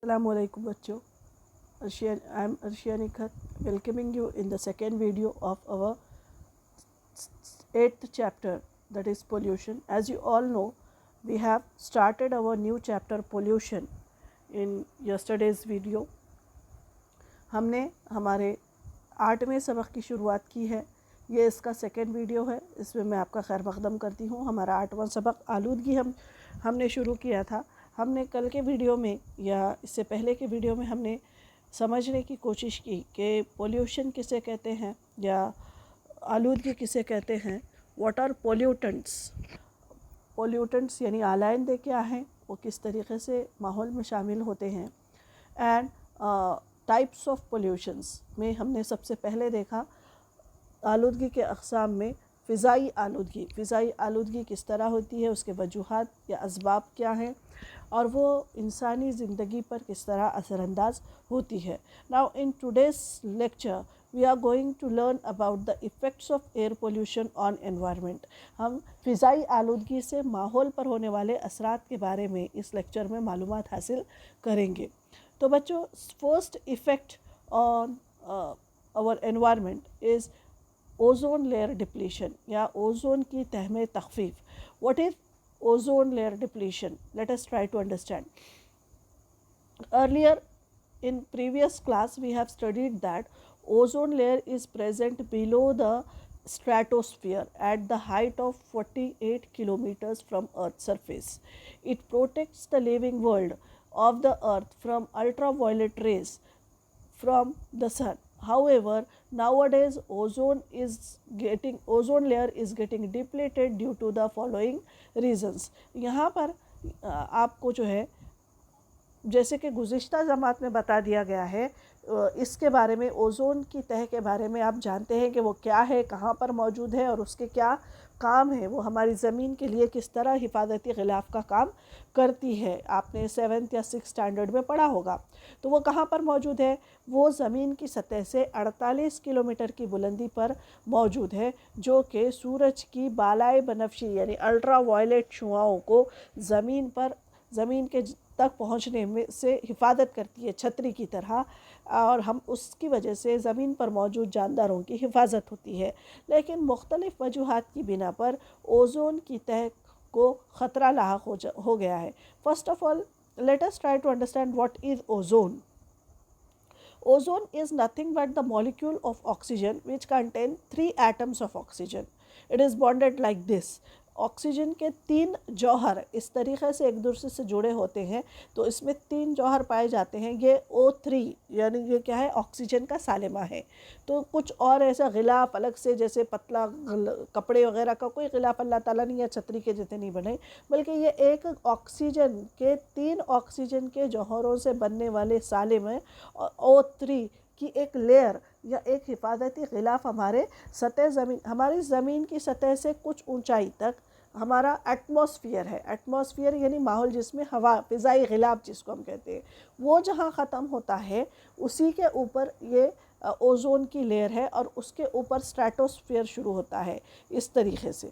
Assalamualaikum bachcho. I am Arshia Nikhat welcoming you in the second video of our 8th chapter, that is pollution. As you all know, we have started our new chapter pollution in yesterday's video. हमने हमारे 8वें सबक की शुरुआत की है। ये इसका second video है। इसमें मैं आपका खैर मकदम करती हूँ। हमारा 8वां सबक आलूदगी हमने शुरू किया था। हमने कल के वीडियो में या इससे पहले के वीडियो में हमने समझने की कोशिश की कि पोल्यूशन किसे कहते हैं या आलूदगी किसे कहते हैं। व्हाट आर पोल्यूटेंट्स, पोल्यूटेंट्स यानी आलाइंदे क्या हैं, वो किस तरीके से माहौल में शामिल होते हैं। एंड टाइप्स ऑफ पोल्यूशंस में हमने सबसे पहले देखा आलूदगी के अक़साम में फ़िज़ाई आलूदगी किस तरह होती है, उसके वजूहात या असबाब क्या हैं और वो इंसानी ज़िंदगी पर किस तरह असरअंदाज होती है। Now in today's lecture we are going to learn about the effects of air pollution on environment. हम फ़िज़ाई आलूदगी से माहौल पर होने वाले असरात के बारे में इस लेक्चर में मालूमात हासिल करेंगे। तो बच्चों, first effect on our environment is ozone layer depletion या ओजोन की तह में तख़फ़ीफ़। What is ozone layer depletion? Let us try to understand. Earlier in previous class we have studied that ozone layer is present below the stratosphere at the height of 48 kilometers from Earth's surface. It protects the living world of the Earth from ultraviolet rays from the sun. However, nowadays ozone layer is getting depleted due to the following reasons. यहाँ पर आपको जो है जैसे कि गुज़िश्ता ज़मात में बता दिया गया है, इसके बारे में ओज़ोन की तह के बारे में आप जानते हैं कि वो क्या है, कहाँ पर मौजूद है और उसके क्या काम है, वो हमारी ज़मीन के लिए किस तरह हिफाजती ग़िलाफ़ का काम करती है। आपने 7th या 6th स्टैंडर्ड में पढ़ा होगा। तो वो कहाँ पर मौजूद है? वो ज़मीन की सतह से 48 किलोमीटर की बुलंदी पर मौजूद है, जो कि सूरज की बालाए बनफशी यानी अल्ट्रा वायलेट शुआओं को ज़मीन के तक पहुँचने में से हिफाजत करती है छतरी की तरह, और हम उसकी वजह से ज़मीन पर मौजूद जानदारों की हिफाजत होती है। लेकिन मुख्तलिफ़ वजूहात की बिना पर ओज़ोन की तह को ख़तरा लाहक हो गया है। First of all let us try to understand what is ozone. Ozone is nothing but the molecule of oxygen which contain 3 atoms of oxygen. It is bonded like this. Oxygen के 3 जौहर इस तरीक़े से एक दूसरे से जुड़े होते हैं, तो इसमें 3 जौहर पाए जाते हैं। ये O3 यानी ये क्या है, ऑक्सीजन का सालिमा है। तो कुछ और ऐसा ग़िलाफ़ अलग से जैसे पतला कपड़े वगैरह का कोई ग़िलाफ़ अल्लाह ताला ने या छतरी के जितने नहीं बने, बल्कि ये एक ऑक्सीजन के 3 ऑक्सीजन के जौहरों से बनने वाले सालिम O3 की एक लेयर या एक हिफाजती ग़िलाफ़ हमारी ज़मीन की सतह से कुछ ऊंचाई तक हमारा एटमॉस्फेयर है। एटमॉस्फेयर यानी माहौल जिसमें हवा, फ़िज़ाई ग़िलाफ़ जिसको हम कहते हैं, वो जहाँ ख़त्म होता है उसी के ऊपर ये ओज़ोन की लेयर है और उसके ऊपर स्ट्रेटोस्फेयर शुरू होता है। इस तरीक़े से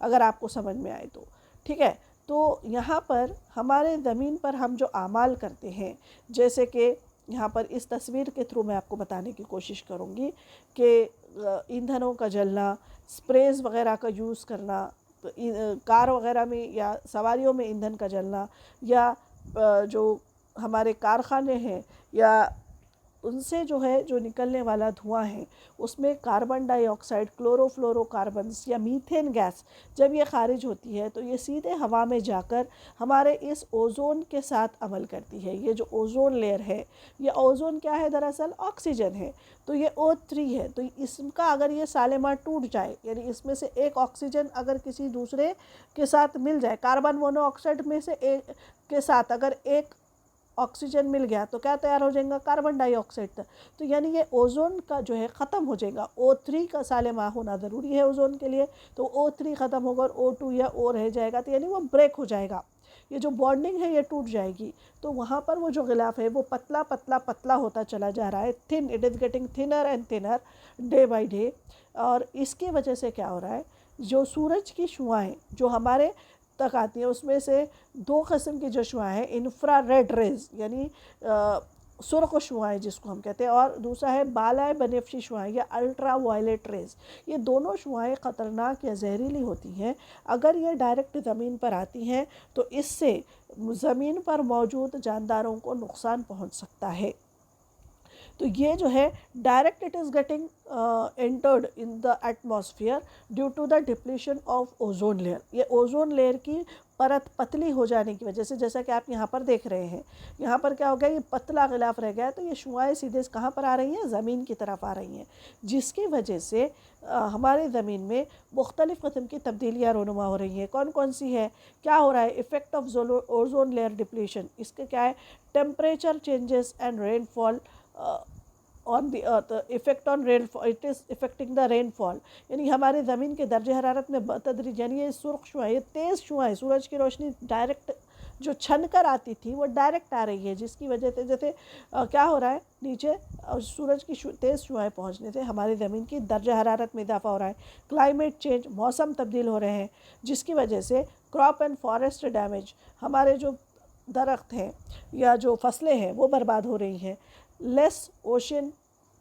अगर आपको समझ में आए तो ठीक है। तो यहाँ पर हमारे ज़मीन पर हम जो आमाल करते हैं, जैसे कि यहाँ पर इस तस्वीर के थ्रू मैं आपको बताने की कोशिश करूँगी कि ईंधनों का जलना, स्प्रेज़ वग़ैरह का यूज़ करना, तो कार वग़ैरह में या सवारियों में ईंधन का जलना, या जो हमारे कारखाने हैं या उनसे जो निकलने वाला धुआं है उसमें कार्बन डाइऑक्साइड, क्लोरोफ्लोरोकार्बन्स या मीथेन गैस जब ये खारिज होती है तो ये सीधे हवा में जाकर हमारे इस ओज़ोन के साथ अमल करती है। ये जो ओज़ोन लेयर है, ये ओज़ोन क्या है, दरअसल ऑक्सीजन है। तो ये O3 है। तो इसका अगर ये सालिमा टूट जाए, यानी इसमें से एक ऑक्सीजन अगर किसी दूसरे के साथ मिल जाए, कार्बन मोनोऑक्साइड में से एक के साथ अगर एक ऑक्सीजन मिल गया तो क्या तैयार हो जाएगा, कार्बन डाइऑक्साइड तक। तो यानी ये ओज़ोन का जो है ख़त्म हो जाएगा। O3 का सालिमा होना ज़रूरी है ओज़ोन के लिए, तो O3 ख़त्म होगा और O2 या O रह जाएगा, तो यानी वो ब्रेक हो जाएगा, ये जो बॉन्डिंग है ये टूट जाएगी। तो वहाँ पर वो जो ग़िलाफ़ है वो पतला पतला पतला होता चला जा रहा है, thin, it is getting thinner and thinner day by day. और इसकी वजह से क्या हो रहा है, जो सूरज की शुआएँ जो हमारे तक आती हैं। उसमें से दो किस्म की जो शुआएँ हैं, इंफ्रा रेड रेज यानी सुर्ख शुआएँ जिसको हम कहते हैं, और दूसरा है बालाए बनफशी शुआएँ या अल्ट्रा वायलेट रेज। ये दोनों शुआएँ ख़तरनाक या जहरीली होती हैं। अगर ये डायरेक्ट ज़मीन पर आती हैं तो इससे ज़मीन पर मौजूद जानदारों को नुकसान पहुंच सकता है। तो ये जो है direct it is getting entered in the atmosphere due to the depletion of ozone layer. ये ओजोन लेयर की परत पतली हो जाने की वजह से, जैसा कि आप यहाँ पर देख रहे हैं, यहाँ पर क्या हो गया, ये पतला गिलाफ रह गया है, तो ये शुआएँ सीधे कहाँ पर आ रही हैं, ज़मीन की तरफ आ रही हैं, जिसकी वजह से हमारे ज़मीन में मुख्तलिफ़ किस्म की तब्दीलियाँ रोनुमा हो रही हैं। कौन कौन सी है, क्या हो रहा है, effect of ozone layer depletion, इसके क्या है, temperature changes and rainfall on the earth, effect on rainfall, it is affecting the rainfall, यानी हमारे ज़मीन के दर्ज हरारत में बतदरीज, यानी ये सुर्ख शुआएँ, ये तेज़ शुआएँ, सूरज की रोशनी डायरेक्ट जो छन कर आती थी वो डायरेक्ट आ रही है, जिसकी वजह से जैसे क्या हो रहा है, नीचे सूरज की तेज़ शुआएँ पहुंचने से हमारी ज़मीन की दर्ज हरारत में इजाफा हो रहा है। क्लाइमेट चेंज, मौसम तब्दील हो रहे हैं, जिसकी वजह से क्रॉप एंड फॉरेस्ट डैमेज, हमारे जो दरख्त हैं या जो फसलें हैं वो बर्बाद हो रही हैं। लेस ओशन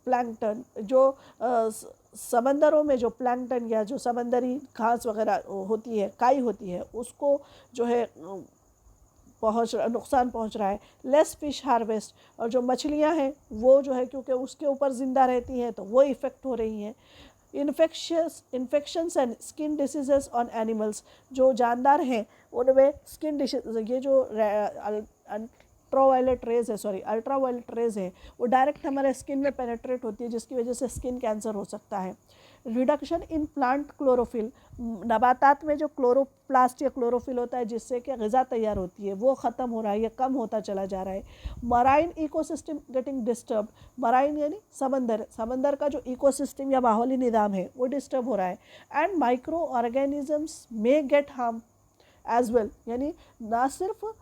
प्लैंकटन, जो समंदरों में जो प्लैंकटन या जो समंदरी घास वगैरह होती है, काई होती है, उसको जो है नुकसान पहुंच रहा है। लेस फिश हार्वेस्ट, और जो मछलियां हैं वो जो है क्योंकि उसके ऊपर ज़िंदा रहती हैं तो वो इफ़ेक्ट हो रही हैं। Infections and skin diseases on animals, जो जानदार हैं उनमें स्किन डिसीज, ये जो अल्ट्रा वायलेट रेज है वो डायरेक्ट हमारे स्किन में पेनेट्रेट होती है, जिसकी वजह से स्किन कैंसर हो सकता है। रिडक्शन इन प्लांट क्लोरोफिल, नबातात में जो क्लोरोप्लास्ट या क्लोरोफिल होता है जिससे कि ग़िज़ा तैयार होती है वो ख़त्म हो रहा है या कम होता चला जा रहा है। Marine ecosystem getting disturb, marine यानी समंदर का जो इकोसिस्टम या माहौली निज़ाम है वो डिस्टर्ब हो रहा है। And microorganisms may get harm as well, यानी ना सिर्फ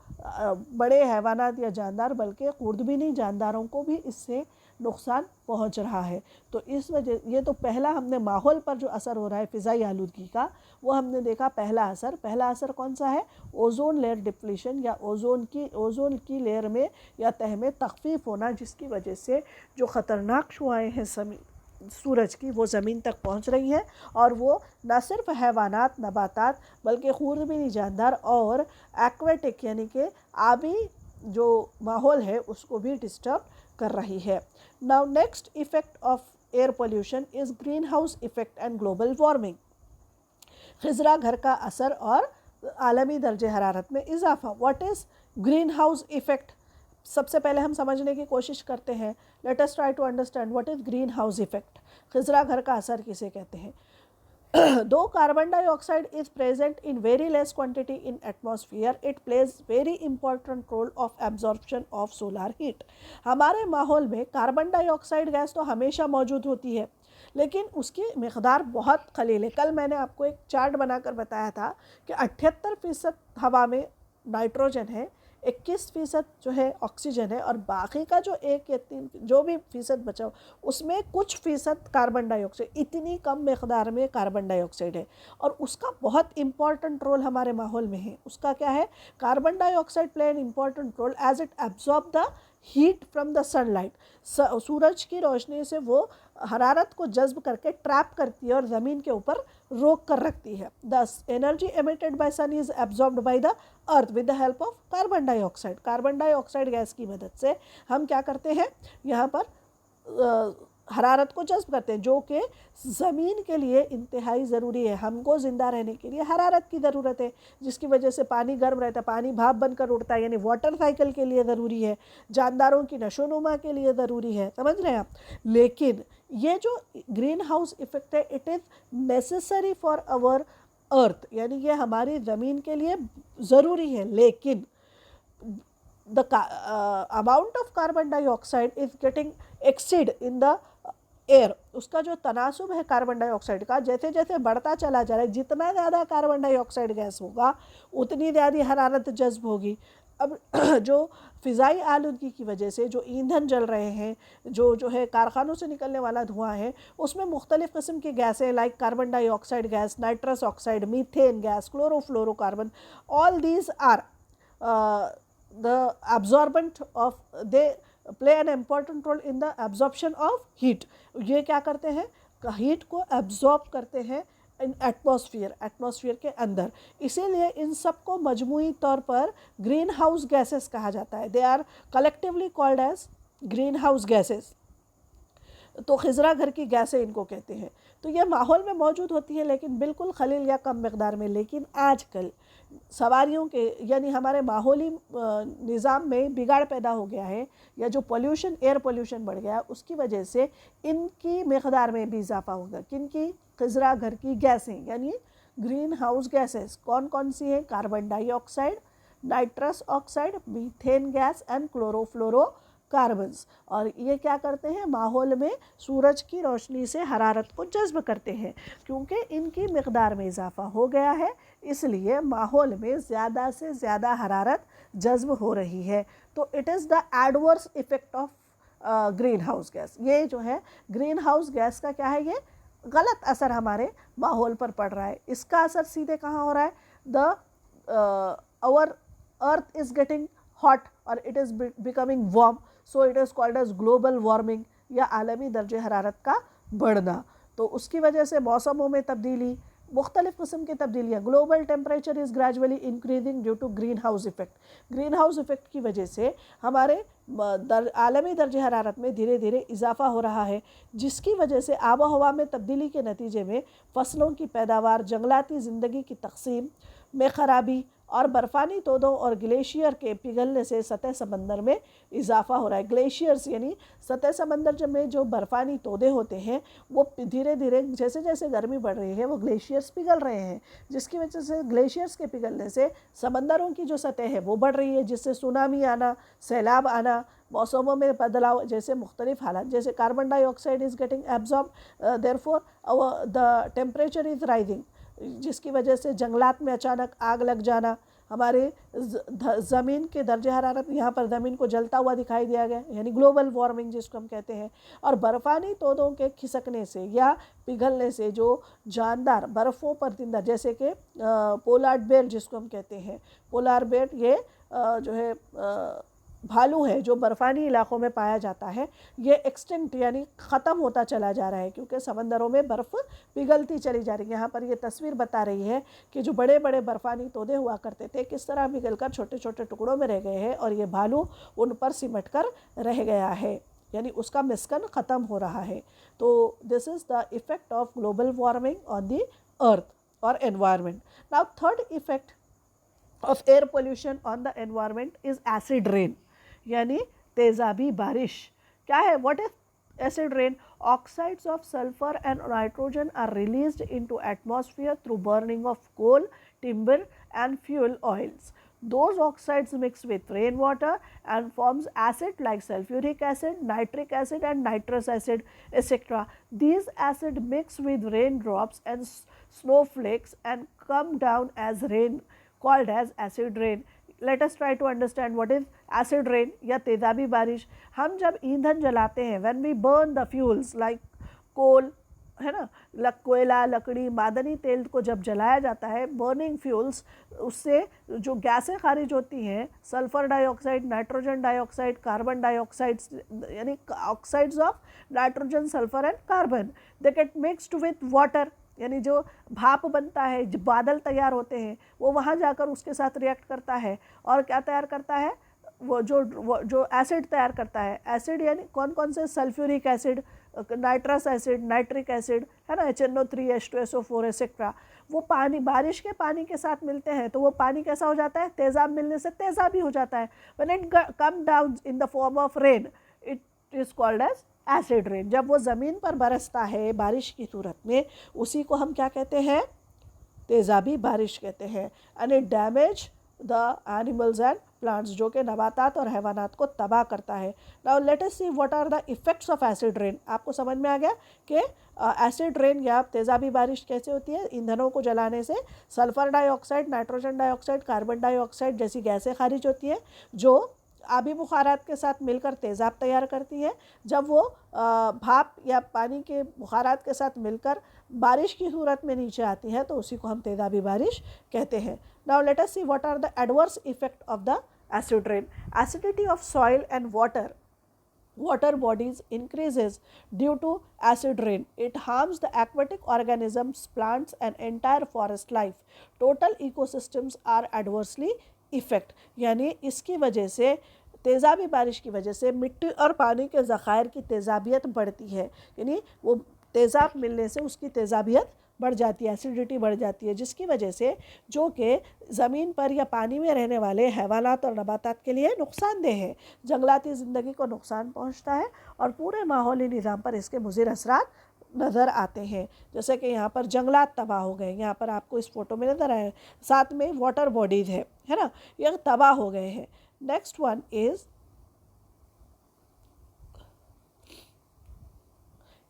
बड़े हैवानात या जानदार बल्कि खुर्दबीनी जानदारों को भी इससे नुकसान पहुंच रहा है। तो इस वजह, ये तो पहला हमने माहौल पर जो असर हो रहा है फ़िज़ाई आलूदगी का वो हमने देखा। पहला असर कौन सा है, ओजोन लेयर डिप्लीशन या ओजोन की लेयर में या तह में तख़फ़ीफ़ होना, जिसकी वजह से जो ख़तरनाक शुआएँ हैं सूरज की वो ज़मीन तक पहुंच रही हैं, और वो न सिर्फ हैवानात नबातात बल्कि खुर्दबीनी जानदार और एक्वेटिक यानी कि आबी जो माहौल है उसको भी डिस्टर्ब कर रही है। Now next effect of air pollution is green house effect and global warming, खिज़रा घर का असर और आलमी दर्जे हरारत में इजाफा। What is green house effect, सबसे पहले हम समझने की कोशिश करते हैं। Let us try to understand what is green house effect. खिज़रा घर का असर किसे कहते हैं? Though carbon dioxide is present in very less quantity in atmosphere, it plays very important role of absorption of solar heat. हमारे माहौल में कार्बन डाइऑक्साइड गैस तो हमेशा मौजूद होती है, लेकिन उसकी मिक़दार बहुत क़लील है। कल मैंने आपको एक चार्ट बनाकर बताया था कि 78% हवा में नाइट्रोजन है, 21% जो है ऑक्सीजन है, और बाकी का जो 1 या 3 जो भी फ़ीसद बचा उसमें कुछ फ़ीसद कार्बन डाइऑक्साइड, इतनी कम मकदार में कार्बन डाइऑक्साइड है, और उसका बहुत इम्पॉर्टेंट रोल हमारे माहौल में है। उसका क्या है, carbon dioxide play an important role as it absorb the heat from the sunlight. सूरज की रोशनी से वो हरारत को जज्ब करके ट्रैप करती है और ज़मीन के ऊपर रोक कर रखती है। This energy emitted by sun is absorbed by the earth with the help of carbon dioxide. Carbon dioxide gas की मदद से हम क्या करते हैं, यहाँ पर हरारत को जज्ब करते हैं, जो कि ज़मीन के लिए इंतहाई ज़रूरी है। हमको ज़िंदा रहने के लिए हरारत की ज़रूरत है, जिसकी वजह से पानी गर्म रहता है, पानी भाप बनकर उड़ता है, यानी वाटर साइकिल के लिए ज़रूरी है, जानदारों की नशोनुमा के लिए ज़रूरी है, समझ रहे हैं आप। लेकिन ये जो ग्रीन हाउस इफ़ेक्ट है, it is necessary for our earth, यानी ये हमारी ज़मीन के लिए ज़रूरी है, लेकिन the amount of carbon dioxide is getting exceed in the air, उसका जो तनासुब है कार्बन डाइऑक्साइड का जैसे जैसे बढ़ता चला जा रहा है, जितना ज़्यादा कार्बन डाइऑक्साइड गैस होगा उतनी ज़्यादा हरारत जज्ब होगी। अब जो फ़िज़ाई आलूदगी की वजह से जो ईंधन जल रहे हैं, जो है कारखानों से निकलने वाला धुआं है, उसमें मुख्तलिफ़ किस्म की गैसें like carbon dioxide gas, nitrous oxide, methane gas, chlorofluorocarbon, all these are the absorbent of, they play an important role in the absorption of heat. ये क्या करते हैं, हीट को एब्जॉर्ब करते हैं इन एटमॉस्फेयर के अंदर। इसीलिए इन सब को मजमूई तौर पर ग्रीन हाउस गैसेस कहा जाता है। They are collectively called as greenhouse gases. तो खिजरा घर की गैसें इनको कहते हैं। तो ये माहौल में मौजूद होती है लेकिन बिल्कुल खलील या कम मकदार में। लेकिन आजकल सवारियों के यानी हमारे माहौली निज़ाम में बिगाड़ पैदा हो गया है, या जो पोल्यूशन, एयर पोल्यूशन बढ़ गया, उसकी वजह से इनकी मकदार में भी इजाफा होगा। किनकी? खिजरा घर की गैसें यानी ग्रीन हाउस गैसेस। कौन कौन सी हैं? Carbon dioxide, nitrous oxide, methane gas and chlorofluorocarbons. और ये क्या करते हैं? माहौल में सूरज की रोशनी से हरारत को जज्ब करते हैं। क्योंकि इनकी मकदार में इजाफा हो गया है, इसलिए माहौल में ज़्यादा से ज़्यादा हरारत जज्ब हो रही है। तो it is the adverse effect of green house gas. ये जो है ग्रीन हाउस गैस का क्या है? ये गलत असर हमारे माहौल पर पड़ रहा है। इसका असर सीधे कहाँ हो रहा है? Our earth is getting hot और it is becoming warm, so it is called as global warming या आलमी दर्जे हरारत का बढ़ना। तो उसकी वजह से मौसमों में तब्दीली, मुख्तलिफ़ किस्म की तब्दीलियाँ। Global temperature is gradually increasing due to green house effect. Green house effect की वजह से हमारे आलमी दर्जे हरारत में धीरे धीरे इजाफा हो रहा है, जिसकी वजह से आब व हवा में तब्दीली के नतीजे में फ़सलों की पैदावार, जंगलाती ज़िंदगी की तकसीम में ख़राबी और बर्फ़ानी तोदों और ग्लेशियर के पिघलने से सतह समंदर में इजाफा हो रहा है। ग्लेशियर्स यानी सतह समंदर में जो बर्फ़ानी तोदे होते हैं वो धीरे धीरे जैसे जैसे गर्मी बढ़ रही है वो ग्लेशियर्स पिघल रहे हैं, जिसकी वजह से ग्लेशियर्स के पिघलने से समंदरों की जो सतह है वो बढ़ रही है, जिससे सुनामी आना, सैलाब आना, मौसमों में बदलाव जैसे मुख्तलिफ हालात, जैसे carbon dioxide is getting absorb, therefore the temperature is rising, जिसकी वजह से जंगलात में अचानक आग लग जाना, हमारे ज़मीन के दर्जे हरारत, यहाँ पर ज़मीन को जलता हुआ दिखाई दिया गया, यानी ग्लोबल वार्मिंग जिसको हम कहते हैं। और बर्फ़ानी तोदों के खिसकने से या पिघलने से जो जानदार बर्फ़ों पर जिंदा, जैसे कि पोलार बेर जिसको हम कहते हैं, पोलार बेर ये जो है भालू है जो बर्फ़ानी इलाक़ों में पाया जाता है, ये एक्सटिंक्ट यानी ख़त्म होता चला जा रहा है क्योंकि समंदरों में बर्फ़ पिघलती चली जा रही है। यहाँ पर ये तस्वीर बता रही है कि जो बड़े बड़े बर्फ़ानी तोदे हुआ करते थे किस तरह पिघलकर छोटे छोटे टुकड़ों में रह गए हैं और ये भालू उन पर सिमट कर रह गया है, यानी उसका मिस्कन ख़त्म हो रहा है। तो this is the effect of global warming on the earth और environment. Now third effect of air pollution on the environment is acid rain, यानी तेज़ाबी बारिश। क्या है? What is acid rain? Oxides of sulfur and nitrogen are released into atmosphere through burning of coal, timber and fuel oils. Those oxides mix with rainwater and forms acid like sulfuric acid, nitric acid and nitrous acid, etc. These acid mix with raindrops and snowflakes and come down as rain, called as acid rain. Let us try to understand what is acid rain या तेज़ाबी बारिश। हम जब ईंधन जलाते हैं, when we burn the fuels like coal, है ना, कोयला, लकड़ी, मादनी तेल को जब जलाया जाता है, बर्निंग फ्यूल्स, उससे जो गैसें खारिज होती हैं, sulphur dioxide, nitrogen dioxide, carbon dioxide, यानी oxides of nitrogen, sulphur and carbon, they get mixed with water, यानी जो भाप बनता है, जो बादल तैयार होते हैं, वो वहाँ जाकर उसके साथ रिएक्ट करता है और क्या तैयार करता है? वो जो एसिड तैयार करता है। एसिड यानी कौन कौन से? Sulphuric acid, nitrous acid, nitric acid, है ना, HNO3, H2SO4 एक्सेट्रा। वो पानी, बारिश के पानी के साथ मिलते हैं तो वो पानी कैसा हो जाता है? तेज़ाब मिलने से तेज़ाबी हो जाता है। When it come down in the form of rain, it is called as acid rain. जब वो ज़मीन पर बरसता है बारिश की सूरत में, उसी को हम क्या कहते हैं? तेज़ाबी बारिश कहते हैं। And it damage the animals and plants, जो कि नबातात और हैवानात को तबाह करता है। Now let us see what are the effects of acid rain. आपको समझ में आ गया कि एसिड रेन या तेज़ाबी बारिश कैसे होती है। ईंधनों को जलाने से sulphur dioxide, nitrogen dioxide, carbon dioxide जैसी गैसें खारिज होती है, जो आबी बुखारात के साथ मिलकर तेज़ाब तैयार करती है। जब वो भाप या पानी के बुखारात के साथ मिलकर बारिश की सूरत में नीचे आती है, तो उसी को हम तेज़ाबी बारिश कहते हैं। Now let us see what are the adverse effect of the acid rain. Acidity of soil and water bodies increases due to acid rain. It harms the aquatic organisms, plants and entire forest life. Total ecosystems are adversely affected. यानी इसकी वजह से, तेज़ाबी बारिश की वजह से मिट्टी और पानी के ज़खायर की तेज़ाबियत बढ़ती है। यानी वो तेज़ाब मिलने से उसकी तेज़ाबियत बढ़ जाती है, एसिडिटी बढ़ जाती है, जिसकी वजह से जो कि ज़मीन पर या पानी में रहने वाले हैवानात और नबातात के लिए नुकसानदेह है, जंगलाती ज़िंदगी को नुकसान पहुंचता है और पूरे माहौली निज़ाम पर इसके मुज़िर असरात नज़र आते हैं। जैसे कि यहाँ पर जंगलात तबाह हो गए, यहाँ पर आपको इस फोटो में नज़र आए, साथ में वाटर बॉडीज़ है ना, यह तबाह हो गए हैं। Next one is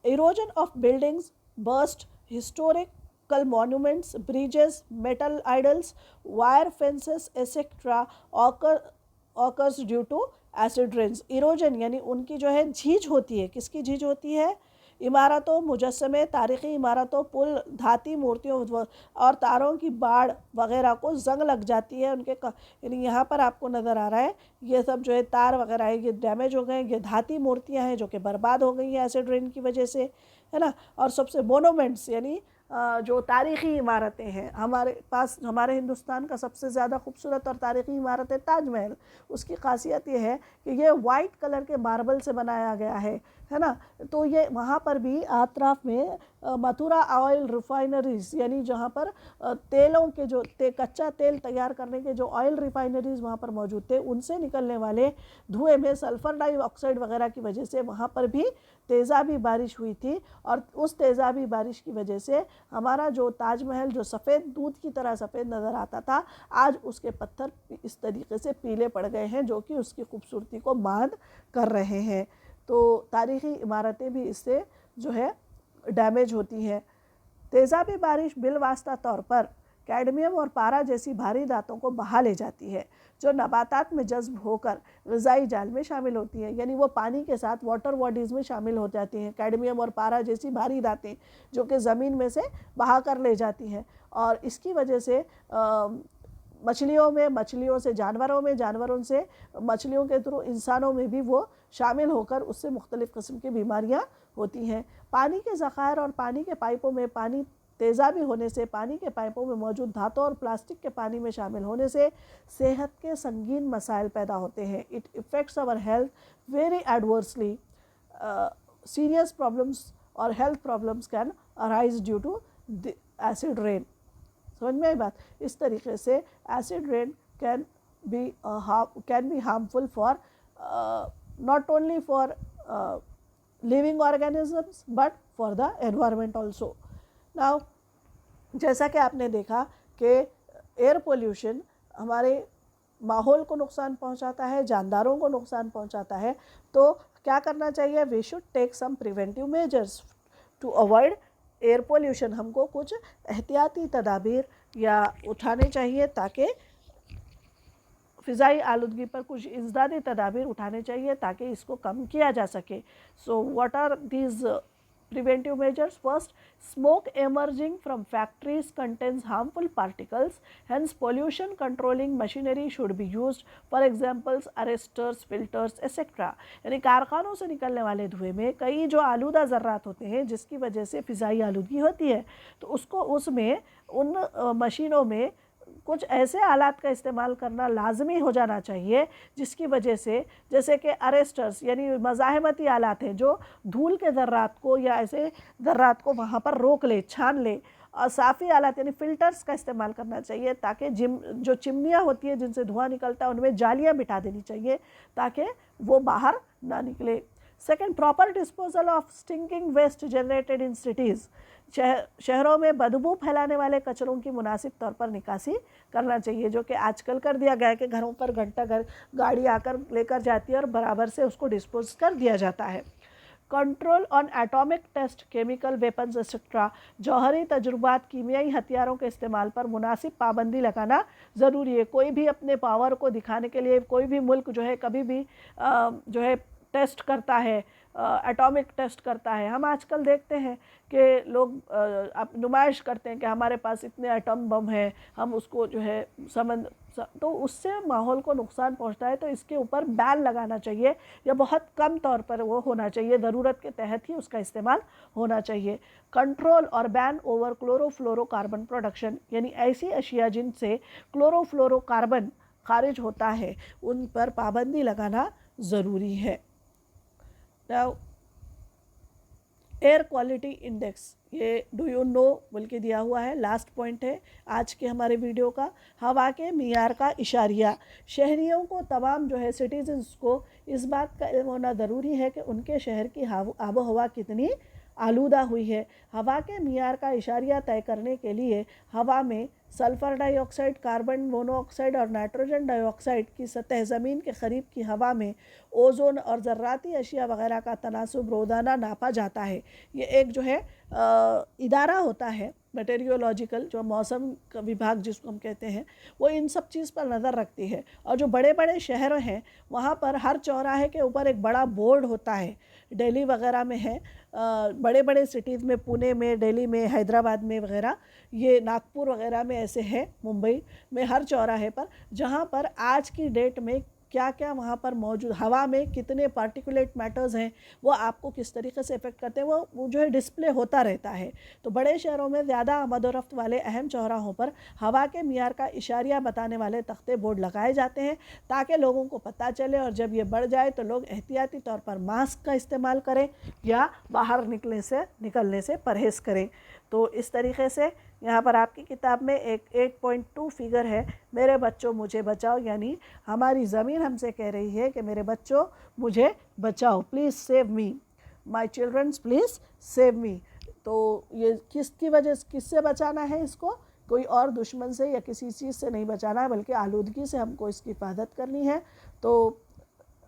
erosion of buildings, burst, historical monuments, bridges, metal idols, wire fences, etc. occurs due to acid rains. erosion यानी उनकी जो है झीज होती है। किसकी झीज होती है? इमारतों, मुजस्समे, तारीख़ी इमारतों, पुल, धाती मूर्तियों और तारों की बाड़ वगैरह को जंग लग जाती है उनके। यानी यहाँ पर आपको नज़र आ रहा है ये सब जो है तार वगैरह है, ये डैमेज हो गए। ये धाती मूर्तियाँ हैं जो कि बर्बाद हो गई हैं एसिड रेन की वजह से, है ना। और सबसे मोनूमेंट्स यानी जो तारीख़ी इमारतें हैं, हमारे पास, हमारे हिंदुस्तान का सबसे ज़्यादा खूबसूरत और तारीख़ी इमारत है ताजमहल। उसकी खासियत ये है कि ये वाइट कलर के मार्बल से बनाया गया है ना। तो ये वहाँ पर भी अतराफ़ में मथुरा ऑयल रिफाइनरीज़, यानी जहाँ पर तेलों के जो कच्चा तेल तैयार करने के जो ऑयल रिफाइनरीज़ वहाँ पर मौजूद थे, उनसे निकलने वाले धुएँ में सल्फ़र डाइऑक्साइड वगैरह की वजह से वहाँ पर भी तेज़ाबी बारिश हुई थी। और उस तेज़ाबी बारिश की वजह से हमारा जो ताजमहल जो सफ़ेद दूध की तरह सफ़ेद नज़र आता था, आज उसके पत्थर इस तरीके से पीले पड़ गए हैं, जो कि उसकी खूबसूरती को मांद कर रहे हैं। तो तारीख़ी इमारतें भी इससे जो है डैमेज होती हैं। तेज़ाबी बारिश बिलवास्ता तौर पर कैडमियम और पारा जैसी भारी धातुओं को बहा ले जाती है, जो नबातात में जज्ब होकर ग़िज़ाई जाल में शामिल होती हैं। यानी वो पानी के साथ वाटर बॉडीज़ में शामिल हो जाती हैं, कैडमियम और पारा जैसी भारी धातें जो कि ज़मीन में से बहा कर ले जाती हैं। और इसकी वजह से मछलियों में, मछलियों से जानवरों में, जानवरों से मछलियों के थ्रू इंसानों में भी वो शामिल होकर उससे मुख्तलिफ़ किस्म की बीमारियाँ होती हैं। पानी के ज़खायर और पानी के पाइपों में पानी तेज़ाबी होने से, पानी के पाइपों में मौजूद धातु और प्लास्टिक के पानी में शामिल होने से सेहत के संगीन मसाइल पैदा होते हैं। It affects our health very adversely. Serious problems और health problems can arise due to the acid rain. समझ में आई बात? इस तरीके से acid rain can be harmful for not only for living organisms but for the environment also. Now जैसा कि आपने देखा कि एयर पोल्यूशन हमारे माहौल को नुकसान पहुंचाता है, जानदारों को नुकसान पहुंचाता है, तो क्या करना चाहिए? We should take some preventive measures to avoid air pollution. हमको कुछ एहतियाती तदाबीर या उठाने चाहिए ताकि फ़िज़ाई आलूदगी पर कुछ इंसदादी तदाबीर उठाने चाहिए ताकि इसको कम किया जा सके। So what are these preventive measures? First, smoke emerging from factories contains harmful particles, hence pollution controlling machinery should be used, for examples arresters, filters, etc. यानी कारखानों से निकलने वाले धुएं में कई जो आलूदा ज़र्रात होते हैं जिसकी वजह से फ़िज़ाई आलूदगी होती है, तो उसको उसमें उन मशीनों में कुछ ऐसे आलात का इस्तेमाल करना लाजमी हो जाना चाहिए जिसकी वजह से, जैसे कि अरेस्टर्स यानी मज़ाहमती आलात हैं जो धूल के ज़र्रात को या ऐसे ज़र्रात को वहाँ पर रोक ले, छान ले। और साफ़ी आलात यानी फ़िल्टर्स का इस्तेमाल करना चाहिए ताकि जो चिमनियाँ होती हैं जिनसे धुआं निकलता है उनमें जालियाँ बिठा देनी चाहिए ताकि वो बाहर ना निकले। Second, proper disposal of stinking waste generated in cities. शहरों में बदबू फैलाने वाले कचरों की मुनासिब तौर पर निकासी करना चाहिए, जो कि आजकल कर दिया गया है कि घरों पर घंटा घर गाड़ी आकर लेकर जाती है और बराबर से उसको डिस्पोज कर दिया जाता है। Control on atomic test, chemical weapons etcetera. जौहरी तजुर्बात, कीमियाई हथियारों के इस्तेमाल पर मुनासिब पाबंदी लगाना ज़रूरी है। कोई भी अपने पावर को दिखाने के लिए कोई भी मुल्क जो है कभी भी जो है टेस्ट करता है, एटॉमिक टेस्ट करता है। हम आजकल देखते हैं कि लोग नुमाइश करते हैं कि हमारे पास इतने एटम बम हैं, हम उसको जो है तो उससे माहौल को नुकसान पहुंचता है। तो इसके ऊपर बैन लगाना चाहिए या बहुत कम तौर पर वो होना चाहिए, ज़रूरत के तहत ही उसका इस्तेमाल होना चाहिए। कंट्रोल और बैन ओवर क्लोरोफ्लोरोकार्बन प्रोडक्शन, यानी ऐसी अशिया जिनसे क्लोरोफ्लोरोकार्बन खारिज होता है उन पर पाबंदी लगाना ज़रूरी है। नाउ एयर क्वालिटी इंडेक्स, ये डू यू नो बोल के दिया हुआ है, लास्ट पॉइंट है आज के हमारे वीडियो का। हवा के मियार का इशारिया, शहरियों को तमाम जो है सिटीजन्स को इस बात का इल्म होना ज़रूरी है कि उनके शहर की आबो हवा कितनी आलूदा हुई है। हवा के मियार का इशारिया तय करने के लिए हवा में सल्फ़र डाइऑक्साइड, कार्बन मोनोऑक्साइड और नाइट्रोजन डाइऑक्साइड की सतह ज़मीन के करीब की हवा में ओजोन और ज़र्राती अशिया वगैरह का तनासुब रोज़ाना नापा जाता है। ये एक जो है इदारा होता है मेटेरियोलॉजिकल, जो मौसम का विभाग जिसको हम कहते हैं, वो इन सब चीज़ पर नज़र रखती है। और जो बड़े बड़े शहर हैं वहाँ पर हर चौराहे के ऊपर एक बड़ा बोर्ड होता है। दिल्ली वगैरह में है, बड़े बड़े सिटीज़ में, पुणे में, दिल्ली में, हैदराबाद में वगैरह, ये नागपुर वगैरह में ऐसे है, मुंबई में हर चौराहे पर, जहाँ पर आज की डेट में क्या क्या वहाँ पर मौजूद, हवा में कितने पार्टिकुलेट मैटर्स हैं, वो आपको किस तरीके से इफ़ेक्ट करते हैं, वो जो है डिस्प्ले होता रहता है। तो बड़े शहरों में ज़्यादा आमद और रफ्त वाले अहम चौराहों पर हवा के मियार का इशारिया बताने वाले तख्ते बोर्ड लगाए जाते हैं ताकि लोगों को पता चले, और जब ये बढ़ जाए तो लोग एहतियाती तौर पर मास्क का इस्तेमाल करें या बाहर निकलने से परहेज़ करें। तो इस तरीके से यहाँ पर आपकी किताब में एक 8.2 फिगर है, मेरे बच्चों मुझे बचाओ, यानी हमारी ज़मीन हमसे कह रही है कि मेरे बच्चों मुझे बचाओ, please save me, my childrens please save me. तो ये किसकी वजह से, किससे बचाना है इसको? कोई और दुश्मन से या किसी चीज़ से नहीं बचाना है, बल्कि आलूदगी से हमको इसकी हिफाजत करनी है। तो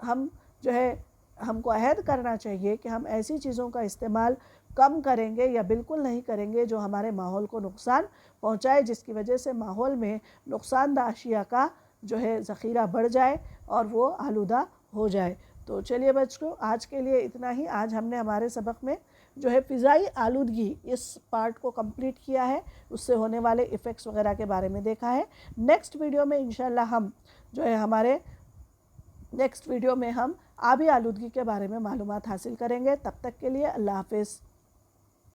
हम जो है, हमको अहद करना चाहिए कि हम ऐसी चीज़ों का इस्तेमाल कम करेंगे या बिल्कुल नहीं करेंगे जो हमारे माहौल को नुकसान पहुंचाए, जिसकी वजह से माहौल में नुकसानदा अशिया का जो है ज़ख़ीरा बढ़ जाए और वो आलूदा हो जाए। तो चलिए बच्चों, आज के लिए इतना ही। आज हमने हमारे सबक में जो है फ़िज़ाई आलूदगी इस पार्ट को कंप्लीट किया है, उससे होने वाले इफ़ेक्ट्स वगैरह के बारे में देखा है। नेक्स्ट वीडियो में इंशाल्लाह हम जो है नेक्स्ट वीडियो में हम आबी आलूदगी के बारे में मालूमात हासिल करेंगे। तब तक के लिए अल्लाह हाफ़िज़।